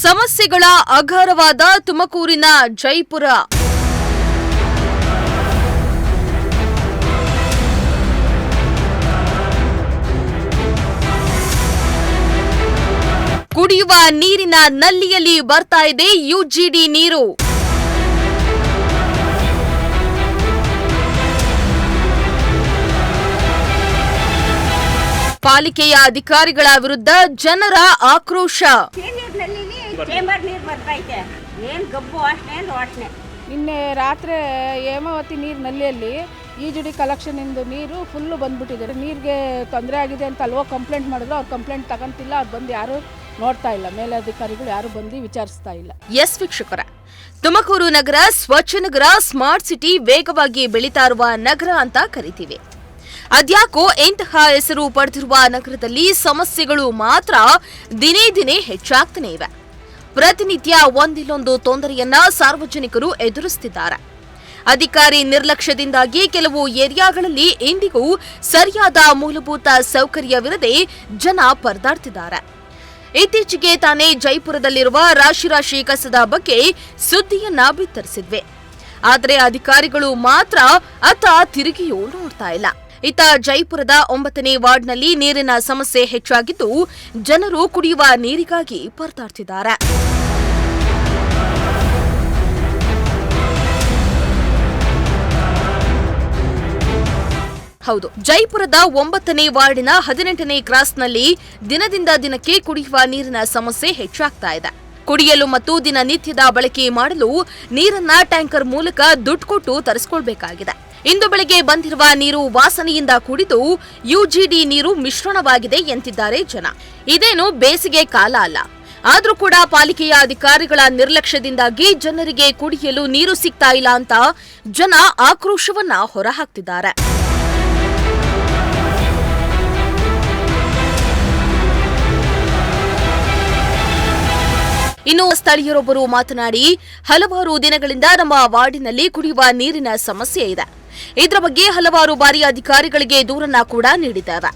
ಸಮಸ್ಯೆಗಳ ಅಗಾರವಾದ ತುಮಕೂರಿನ ಜೈಪುರ. ಕುಡಿಯುವ ನೀರಿನ ನಲ್ಲಿಯಲ್ಲಿ ಬರ್ತಾ ಇದೆ ಯುಜಿಡಿ ನೀರು. ಪಾಲಿಕೆಯ ಅಧಿಕಾರಿಗಳ ವಿರುದ್ಧ ಜನರ ಆಕ್ರೋಶ. ನಿನ್ನೆ ರಾತ್ರಿ ಹೇಮಾವತಿ ನೀರು ನಲ್ಲಿಯಲ್ಲಿ ಯುಜಿಡಿ ಕಲೆಕ್ಷನ್ ಇಂದು ನೀರು ಫುಲ್ಲು ಬಂದ್ಬಿಟ್ಟಿದ್ದಾರೆ. ನೀರಿಗೆ ತೊಂದರೆ ಆಗಿದೆ ಅಂತ ಅಲ್ವೋ ಕಂಪ್ಲೇಂಟ್ ಮಾಡಿದ್ರು. ಅವ್ರು ಕಂಪ್ಲೇಂಟ್ ತಗೊಂತಿಲ್ಲ, ಅವ್ರು ಬಂದು ಯಾರು ನೋಡ್ತಾ ಇಲ್ಲ, ಮೇಲಧಿಕಾರಿಗಳು ಯಾರು ಬಂದು ವಿಚಾರಿಸ್ತಾ ಇಲ್ಲ. ಎಸ್ ವೀಕ್ಷಕರ, ತುಮಕೂರು ನಗರ ಸ್ವಚ್ಛ ನಗರ, ಸ್ಮಾರ್ಟ್ ಸಿಟಿ, ವೇಗವಾಗಿ ಬೆಳೀತಾ ಇರುವ ನಗರ ಅಂತ ಕರಿತೀವಿ. ಅದ್ಯಾಕೋ ಇಂತಹ ಹೆಸರು ಪಡೆದಿರುವ ನಗರದಲ್ಲಿ ಸಮಸ್ಯೆಗಳು ಮಾತ್ರ ದಿನೇ ದಿನೇ ಹೆಚ್ಚಾಗ್ತಾನೆ ಇವೆ. ಪ್ರತಿನಿತ್ಯ ಒಂದಿಲ್ಲೊಂದು ತೊಂದರೆಯನ್ನ ಸಾರ್ವಜನಿಕರು ಎದುರಿಸುತ್ತಿದ್ದಾರೆ. ಅಧಿಕಾರಿ ನಿರ್ಲಕ್ಷ್ಯದಿಂದಾಗಿ ಕೆಲವು ಏರಿಯಾಗಳಲ್ಲಿ ಇಂದಿಗೂ ಸರಿಯಾದ ಮೂಲಭೂತ ಸೌಕರ್ಯವಿರದೆ ಜನ ಪರದಾಡ್ತಿದ್ದಾರೆ. ಇತ್ತೀಚೆಗೆ ತಾನೇ ಜೈಪುರದಲ್ಲಿರುವ ರಾಶಿ ಕಸದ ಬಗ್ಗೆ ಸುದ್ದಿಯನ್ನ ಬಿತ್ತರಿಸಿದ್ವಿ. ಆದರೆ ಅಧಿಕಾರಿಗಳು ಮಾತ್ರ ಅತ್ತ ತಿರುಗಿಯೂ ನೋಡ್ತಾ ಇಲ್ಲ. ಇತ್ತ ಜೈಪುರದ 9ನೇ ವಾರ್ಡ್ನಲ್ಲಿ ನೀರಿನ ಸಮಸ್ಯೆ ಹೆಚ್ಚಾಗಿದ್ದು ಜನರು ಕುಡಿಯುವ ನೀರಿಗಾಗಿ ಪರದಾಡ್ತಿದ್ದಾರೆ. ಹೌದು, ಜೈಪುರದ 9ನೇ ವಾರ್ಡಿನ 18ನೇ ಕ್ರಾಸ್ನಲ್ಲಿ ದಿನದಿಂದ ದಿನಕ್ಕೆ ಕುಡಿಯುವ ನೀರಿನ ಸಮಸ್ಯೆ ಹೆಚ್ಚಾಗ್ತಾ ಇದೆ. ಕುಡಿಯಲು ಮತ್ತು ದಿನನಿತ್ಯದ ಬಳಕೆ ಮಾಡಲು ನೀರನ್ನ ಟ್ಯಾಂಕರ್ ಮೂಲಕ ದುಡ್ಡು ಕೊಟ್ಟು ತರಿಸಿಕೊಳ್ಬೇಕಾಗಿದೆ. ಇಂದು ಬೆಳಗ್ಗೆ ಬಂದಿರುವ ನೀರು ವಾಸನೆಯಿಂದ ಕೂಡಿದ್ದು ಯುಜಿಡಿ ನೀರು ಮಿಶ್ರಣವಾಗಿದೆ ಎಂತಿದ್ದಾರೆ ಜನ. ಇದೇನು ಬೇಸಿಗೆ ಕಾಲ ಅಲ್ಲ, ಆದ್ರೂ ಕೂಡ ಪಾಲಿಕೆಯ ಅಧಿಕಾರಿಗಳ ನಿರ್ಲಕ್ಷ್ಯದಿಂದಾಗಿ ಜನರಿಗೆ ಕುಡಿಯಲು ನೀರು ಸಿಗ್ತಾ ಇಲ್ಲ ಅಂತ ಜನ ಆಕ್ರೋಶವನ್ನ ಹೊರಹಾಕ್ತಿದ್ದಾರೆ. ಇನ್ನು ಸ್ಥಳೀಯರೊಬ್ಬರು ಮಾತನಾಡಿ, ಹಲವಾರು ದಿನಗಳಿಂದ ನಮ್ಮ ವಾರ್ಡಿನಲ್ಲಿ ಕುಡಿಯುವ ನೀರಿನ ಸಮಸ್ಯೆ ಇದೆ. ಇದರ ಬಗ್ಗೆ ಹಲವಾರು ಬಾರಿ ಅಧಿಕಾರಿಗಳಿಗೆ ದೂರನ್ನ ಕೂಡ ನೀಡಿದ್ದೇವೆ.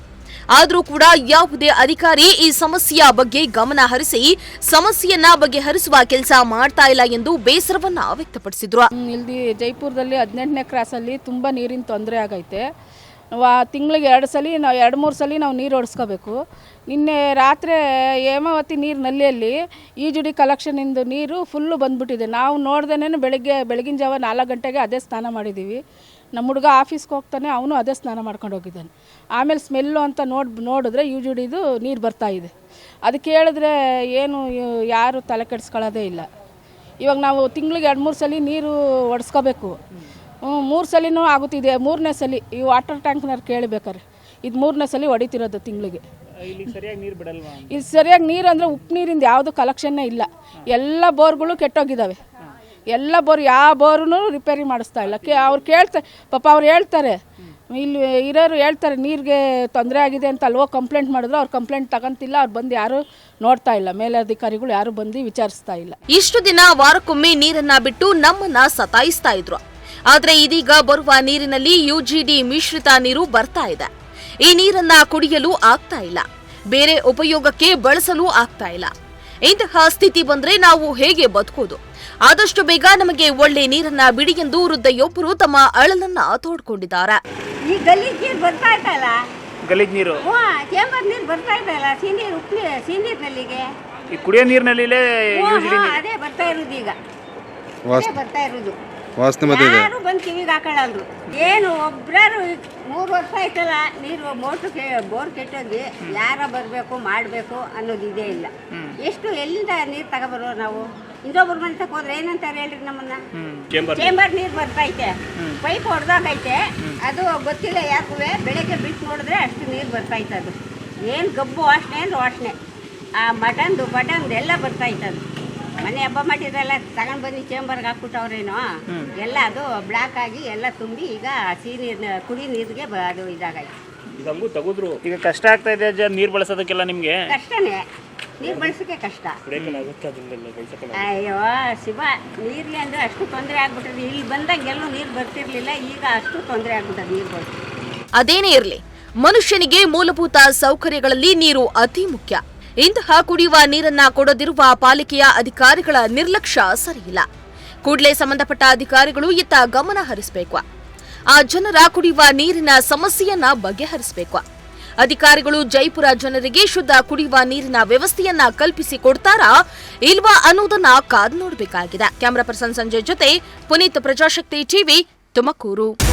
ಆದರೂ ಕೂಡ ಯಾವುದೇ ಅಧಿಕಾರಿ ಈ ಸಮಸ್ಯೆಯ ಬಗ್ಗೆ ಗಮನ ಹರಿಸಿ ಸಮಸ್ಯೆಯನ್ನ ಬಗೆಹರಿಸುವ ಕೆಲಸ ಮಾಡ್ತಾ ಇಲ್ಲ ಎಂದು ಬೇಸರವನ್ನ ವ್ಯಕ್ತಪಡಿಸಿದ್ರು. ಇಲ್ಲಿ ಜೈಪುರದಲ್ಲಿ 18ನೇ ಕ್ರಾಸಲ್ಲಿ ತುಂಬಾ ನೀರಿನ ತೊಂದರೆ ಆಗೈತೆ. ತಿಂಗಳಿಗೆ 2 ಸಲ ನಾವು 2-3 ಸಲ ನಾವು ನೀರು ಓಡಿಸ್ಕೋಬೇಕು. ನಿನ್ನೆ ರಾತ್ರಿ ಹೇಮಾವತಿ ನೀರು ನಲ್ಲಿಯಲ್ಲಿ ಯುಜಿಡಿ ಕಲೆಕ್ಷನ್ ಇಂದು ನೀರು ಫುಲ್ಲು ಬಂದ್ಬಿಟ್ಟಿದೆ. ನಾವು ನೋಡ್ದೇನೆ ಬೆಳಗಿನ ಜಾವ 4 ಗಂಟೆಗೆ ಅದೇ ಸ್ನಾನ ಮಾಡಿದ್ದೀವಿ. ನಮ್ಮ ಹುಡುಗ ಆಫೀಸ್ಗೆ ಹೋಗ್ತಾನೆ, ಅವನು ಅದೇ ಸ್ನಾನ ಮಾಡ್ಕೊಂಡು ಹೋಗಿದ್ದಾನೆ. ಆಮೇಲೆ ಸ್ಮೆಲ್ಲು ಅಂತ ನೋಡಿದ್ರೆ ಯುಜಿಡಿದು ನೀರು ಬರ್ತಾ ಇದೆ. ಅದಕ್ಕೆ ಹೇಳಿದ್ರೆ ಏನು ಯಾರು ತಲೆ ಕೆಡಿಸ್ಕೊಳ್ಳೋದೇ ಇಲ್ಲ. ಇವಾಗ ನಾವು ತಿಂಗಳಿಗೆ 2-3 ಸಲ ನೀರು ಒಡಿಸ್ಕೋಬೇಕು. 3 ಸಲಿನೂ ಆಗುತ್ತಿದೆ. 3ನೇ ಸಲ ಈ ವಾಟರ್ ಟ್ಯಾಂಕ್ನವ್ರು ಕೇಳಬೇಕಾರೆ ಇದು 3ನೇ ಸಲ ಹೊಡಿತಿರೋದು ತಿಂಗಳಿಗೆ. ಇಲ್ಲಿ ಸರಿಯಾಗಿ ನೀರು ಅಂದರೆ ಉಪ್ಪು ನೀರಿಂದ ಯಾವುದು ಕಲೆಕ್ಷನ್ನೇ ಇಲ್ಲ. ಎಲ್ಲ ಬೋರ್ಗಳು ಕೆಟ್ಟೋಗಿದ್ದಾವೆ. ಎಲ್ಲ ಯಾವ ಬೋರ್ನು ರಿಪೇರಿ ಮಾಡಿಸ್ತಾ ಇಲ್ಲ. ಪಾಪ ಅವ್ರು ಹೇಳ್ತಾರೆ, ಇಲ್ಲಿ ಇರೋರು ಹೇಳ್ತಾರೆ ನೀರಿಗೆ ತೊಂದರೆ ಆಗಿದೆ ಅಂತ ಅಲ್ವೋ ಕಂಪ್ಲೇಂಟ್ ಮಾಡಿದ್ರು. ಅವ್ರು ಕಂಪ್ಲೇಂಟ್ ತಗೊಂತಿಲ್ಲ, ಅವ್ರು ಬಂದು ಯಾರು ನೋಡ್ತಾ ಇಲ್ಲ, ಮೇಲಧಿಕಾರಿಗಳು ಯಾರು ಬಂದು ವಿಚಾರಿಸ್ತಾ ಇಲ್ಲ. ಇಷ್ಟು ದಿನ ವಾರಕ್ಕೊಮ್ಮೆ ನೀರನ್ನ ಬಿಟ್ಟು ನಮ್ಮನ್ನ ಸತಾಯಿಸ್ತಾ ಇದ್ರು. ಆದ್ರೆ ಇದೀಗ ಬರುವ ನೀರಿನಲ್ಲಿ ಯುಜಿಡಿ ಮಿಶ್ರಿತ ನೀರು ಬರ್ತಾ ಇದೆ. ಈ ನೀರನ್ನ ಕುಡಿಯಲು ಆಗ್ತಾ ಇಲ್ಲ, ಬೇರೆ ಉಪಯೋಗಕ್ಕೆ ಬಳಸಲು ಆಗ್ತಾ ಇಲ್ಲ. ಇಂತಹ ಸ್ಥಿತಿ ಬಂದ್ರೆ ನಾವು ಹೇಗೆ ಬದುಕೋದು? ಆದಷ್ಟು ಬೇಗ ನಮಗೆ ಒಳ್ಳೆ ನೀರನ್ನ ಬಿಡಿ ಎಂದು ವೃದ್ಧೆಯೊಬ್ಬರು ತಮ್ಮ ಅಳಲನ್ನ ತೋಡ್ಕೊಂಡಿದ್ದಾರೆ. ಈ ಗಲೀಜ್ ನೀರು ಬರ್ತಾ ಇತ್ತಲ್ಲ, ಗಲೀಜ್ ನೀರು ಚೇಂಬರ್ ನೀರು ಬರ್ತಾ ಇತ್ತಲ್ಲ, ಸೀನೀರ್ನಲ್ಲಿಗೆ ಈ ಕುಡಿಯೋ ನೀರಿನಲ್ಲಿ ಅದೇ ಬರ್ತಾ ಇರೋದು. ಈಗ ಬರ್ತಾ ಇರೋದು ಯಾರು ಬಂದು ಕಿವಿಗೆ ಹಾಕೊಳ್ಳಲ್ರು. ಏನು ಒಬ್ಬರು 3 ವರ್ಷ ಆಯ್ತಲ್ಲ ನೀರು ಬೋರ್ ಕೆಟ್ಟೋಗಿ ಯಾರ ಬರಬೇಕು ಮಾಡಬೇಕು ಅನ್ನೋದು ಇದೇ ಇಲ್ಲ. ಎಷ್ಟು ಎಲ್ಲಿಂದ ನೀರು ತಗೊಬರೋ ನಾವು? ಇನ್ನೊಬ್ರ ಮನೆ ತಕ್ಕ ಹೋದ್ರೆ ಏನಂತಾರೆ ಹೇಳ್ರಿ ನಮ್ಮನ್ನ? ಚೇಂಬರ್ ನೀರು ಬರ್ತೈತೆ, ಪೈಪ್ ಹೊಡೆದಾಗೈತೆ, ಅದು ಗೊತ್ತಿಲ್ಲ ಯಾಕೂ. ಬೆಳಗ್ಗೆ ಬಿಟ್ಟು ನೋಡಿದ್ರೆ ಅಷ್ಟು ನೀರು ಬರ್ತೈತೆ. ಅದು ಏನು ಗಬ್ಬು ವಾಸನೆ ಅಂದ್ರೆ ವಾಸನೆ. ಆ ಮಟನ್ದು ಎಲ್ಲ ಬರ್ತೈತೆ. ಅದು ಮನೆ ಹಬ್ಬ ಮಾಡಿದ್ರಲ್ಲ, ತಗೊಂಡು ಬಂದು ಚೇಂಬರ್ಗೆ ಹಾಕ್ಬಿಟ್ಟವ್ರೇನೋ ಎಲ್ಲ ಅದು ಬ್ಲಾಕ್ ಆಗಿ ಎಲ್ಲ ತುಂಬಿ ಈಗ ನೀರಿನ ಕುಡಿ ನೀರಿಗೆ ಅದು ಇದಾಗೈತೆ. ಈಗ ಕಷ್ಟ ಆಗ್ತಾ ಇದೆ ನೀರು ಬಳಸೋದಕ್ಕೆಲ್ಲ. ನಿಮಗೆ ಕಷ್ಟನೇ, ನೀರು ಬಳಸೋಕ್ಕೆ ಕಷ್ಟ. ಅಯ್ಯೋ ಶಿವ, ನೀರಿಗೆ ಅಂದರೆ ಅಷ್ಟು ತೊಂದರೆ ಆಗ್ಬಿಟ್ಟದೆ. ಇಲ್ಲಿ ಬಂದಾಗ ಎಲ್ಲೂ ನೀರು ಬರ್ತಿರ್ಲಿಲ್ಲ, ಈಗ ಅಷ್ಟು ತೊಂದರೆ ಆಗ್ಬಿಟ್ಟದೆ ನೀರು ಬಳಸಿ. ಅದೇನೇ ಇರಲಿ, ಮನುಷ್ಯನಿಗೆ ಮೂಲಭೂತ ಸೌಕರ್ಯಗಳಲ್ಲಿ ನೀರು ಅತಿ ಮುಖ್ಯ. ಇಂತಹ ಕುಡಿಯುವ ನೀರನ್ನ ಕೊಡದಿರುವ ಪಾಲಿಕೆಯ ಅಧಿಕಾರಿಗಳ ನಿರ್ಲಕ್ಷ್ಯ ಸರಿಯಿಲ್ಲ. ಕೂಡಲೇ ಸಂಬಂಧಪಟ್ಟ ಅಧಿಕಾರಿಗಳು ಇತ್ತ ಗಮನ ಹರಿಸಬೇಕು. ಆ ಜನರ ಕುಡಿಯುವ ನೀರಿನ ಸಮಸ್ಯೆಯನ್ನ ಬಗೆಹರಿಸಬೇಕು. ಅಧಿಕಾರಿಗಳು ಜೈಪುರ ಜನರಿಗೆ ಶುದ್ಧ ಕುಡಿಯುವ ನೀರಿನ ವ್ಯವಸ್ಥೆಯನ್ನ ಕಲ್ಪಿಸಿ ಕೊಡ್ತಾರಾ ಇಲ್ವಾ ಅನ್ನೋದನ್ನ ಕಾದು ನೋಡಬೇಕಾಗಿದೆ. ಕ್ಯಾಮರಾ ಪರ್ಸನ್ ಸಂಜಯ್ ಜೊತೆ ಪುನೀತ್, ಪ್ರಜಾಶಕ್ತಿ ಟಿವಿ, ತುಮಕೂರು.